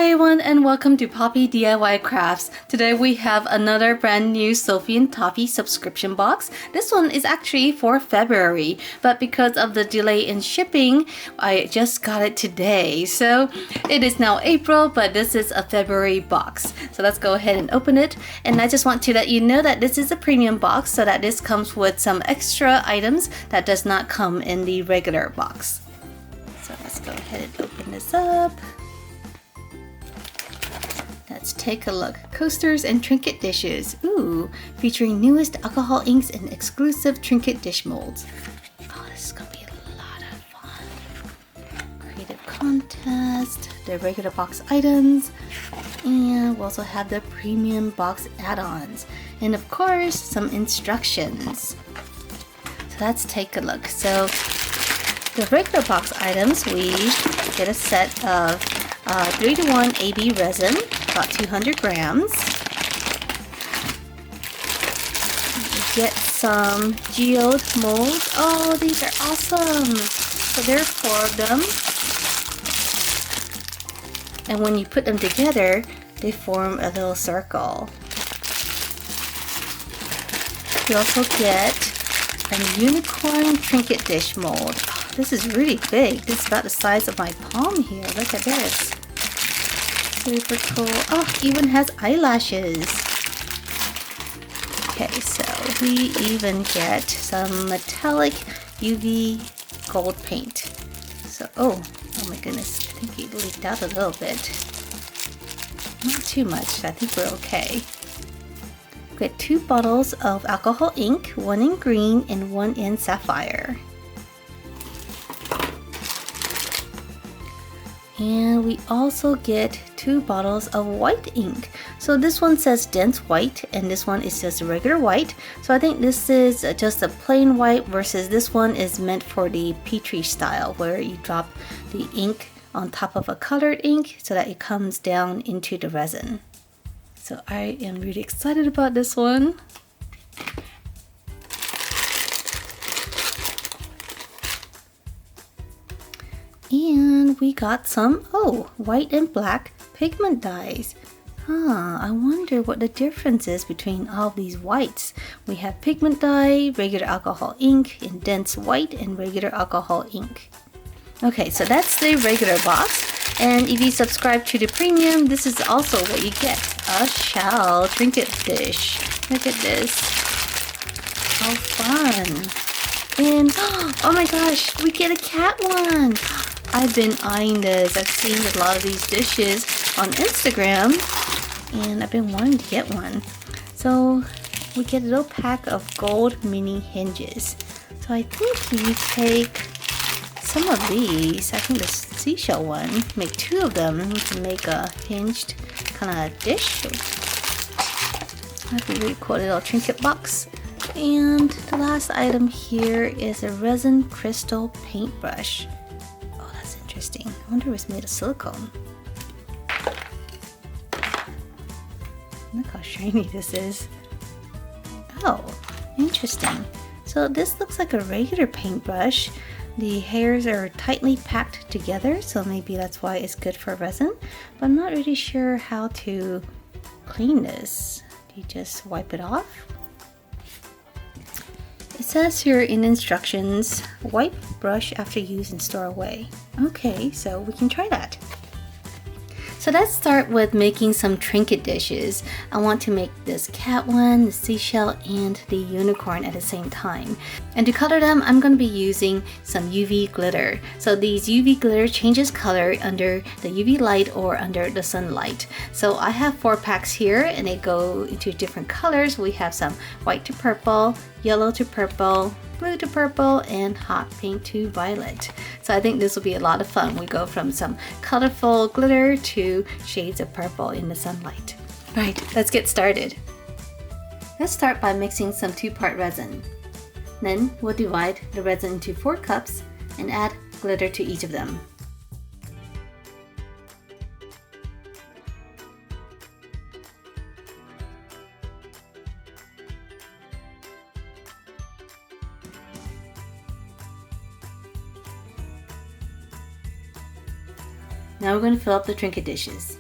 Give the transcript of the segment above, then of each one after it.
Hi everyone and welcome to Poppy DIY Crafts. Today we have another brand new Sophie and Toffee subscription box. This one is actually for February, but because of the delay in shipping, I just got it today. So it is now April, but this is a February box. So let's go ahead and open it. And I just want to let you know that this is a premium box, so that this comes with some extra items that does not come in the regular box. So let's go ahead and open this up. Let's take a look. Coasters and Trinket Dishes. Ooh, featuring newest alcohol inks and exclusive Trinket dish molds. Oh, this is gonna be a lot of fun. Creative contest, the regular box items, and we'll also have the premium box add-ons. And of course, some instructions. So let's take a look. So the regular box items, we get a set of 3:1 AB resin, about 200 grams. You get some geode molds. Oh, these are awesome! So there are 4 of them. And when you put them together, they form a little circle. You also get a unicorn trinket dish mold. Oh, this is really big. This is about the size of my palm here. Look at this. Super cool. Oh, even has eyelashes. Okay, so we even get some metallic UV gold paint. So, oh my goodness. I think it leaked out a little bit. Not too much. I think we're okay. We get 2 bottles of alcohol ink, 1 in green and 1 in sapphire. And we also get 2 bottles of white ink. So this one says dense white and this one is just regular white. So I think this is just a plain white versus this one is meant for the Petri style, where you drop the ink on top of a colored ink so that it comes down into the resin. So I am really excited about this one. And we got some, white and black pigment dyes. I wonder what the difference is between all of these whites. We have pigment dye, regular alcohol ink, and dense white, and regular alcohol ink. Okay, so that's the regular box. And if you subscribe to the premium, this is also what you get. A shell trinket dish. Look at this. How fun. And, oh my gosh, we get a cat one. I've been eyeing this. I've seen a lot of these dishes on Instagram and I've been wanting to get one. So we get a little pack of gold mini hinges. So I think you take some of these, I think the seashell one, make 2 of them to make a hinged kind of dish. That'd be really cool little trinket box. And the last item here is a resin crystal paintbrush. Interesting. I wonder if it's made of silicone. Look how shiny this is. Oh, interesting. So this looks like a regular paintbrush. The hairs are tightly packed together, so maybe that's why it's good for resin. But I'm not really sure how to clean this. Do you just wipe it off? It says here in instructions, wipe brush after use and store away. Okay, so we can try that. So let's start with making some trinket dishes. I want to make this cat one, the seashell, and the unicorn at the same time. And to color them, I'm going to be using some UV glitter. So these UV glitter changes color under the UV light or under the sunlight. So I have 4 packs here and they go into different colors. We have some white to purple, yellow to purple, blue to purple, and hot pink to violet. So I think this will be a lot of fun. We go from some colorful glitter to shades of purple in the sunlight. Right, let's get started. Let's start by mixing some 2-part resin. Then we'll divide the resin into 4 cups and add glitter to each of them. Now we're going to fill up the trinket dishes.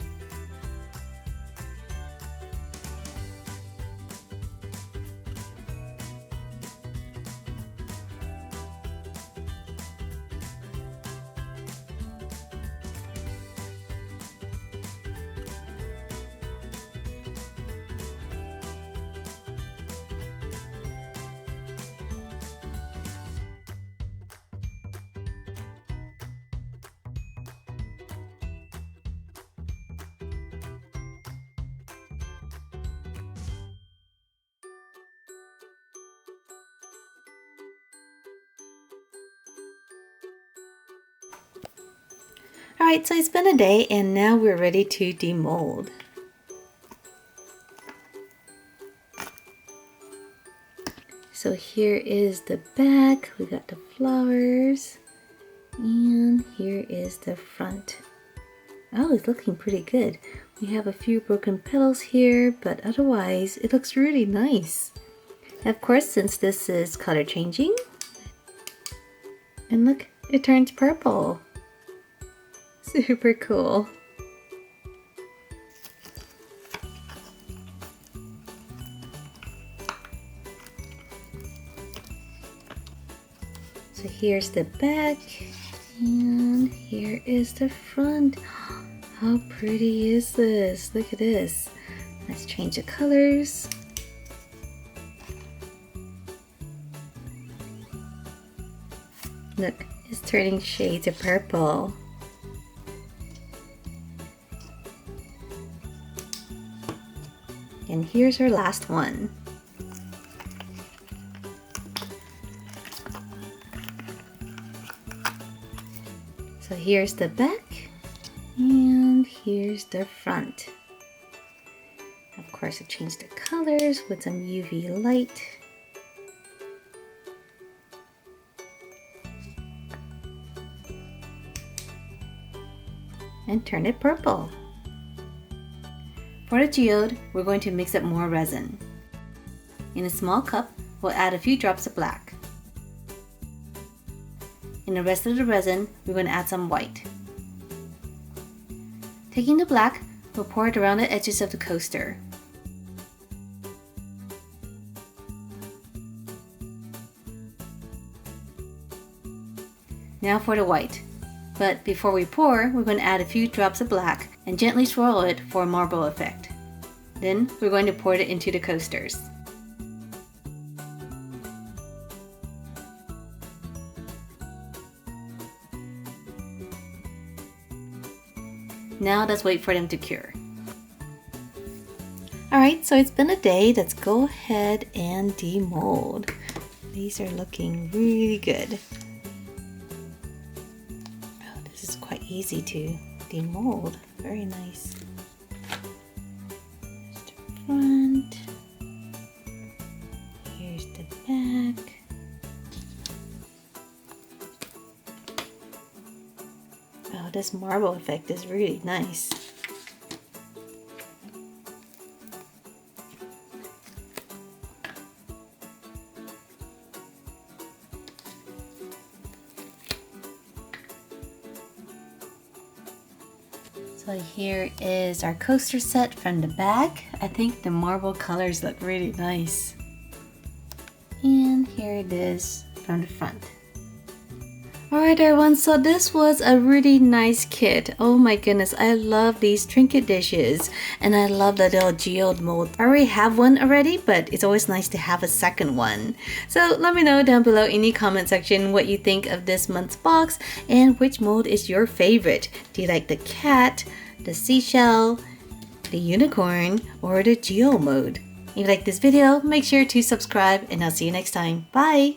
Alright, so it's been a day and now we're ready to demold. So here is the back, we got the flowers, and here is the front. Oh, it's looking pretty good. We have a few broken petals here, but otherwise it looks really nice. And of course, since this is color changing, and look, it turns purple. Super cool. So here's the back, and here is the front. How pretty is this? Look at this. Let's change the colors. Look, it's turning shades of purple. And here's our last one. So here's the back, and here's the front. Of course, I changed the colors with some UV light. And turn it purple. For the geode, we're going to mix up more resin. In a small cup, we'll add a few drops of black. In the rest of the resin, we're going to add some white. Taking the black, we'll pour it around the edges of the coaster. Now for the white. But before we pour, we're going to add a few drops of black and gently swirl it for a marble effect. Then we're going to pour it into the coasters. Now let's wait for them to cure. Alright, so it's been a day. Let's go ahead and demold. These are looking really good. Oh, this is quite easy to demold. Very nice. Here's the front. Here's the back. Oh, this marble effect is really nice. So here is our coaster set from the back. I think the marble colors look really nice. And here it is from the front. Alright everyone, so this was a really nice kit. Oh my goodness, I love these Trinket Dishes and I love the little geode mold. I already have one already, but it's always nice to have a second one. So let me know down below in the comment section what you think of this month's box and which mold is your favorite. Do you like the cat, the seashell, the unicorn, or the geo mode? If you like this video, make sure to subscribe and I'll see you next time. Bye!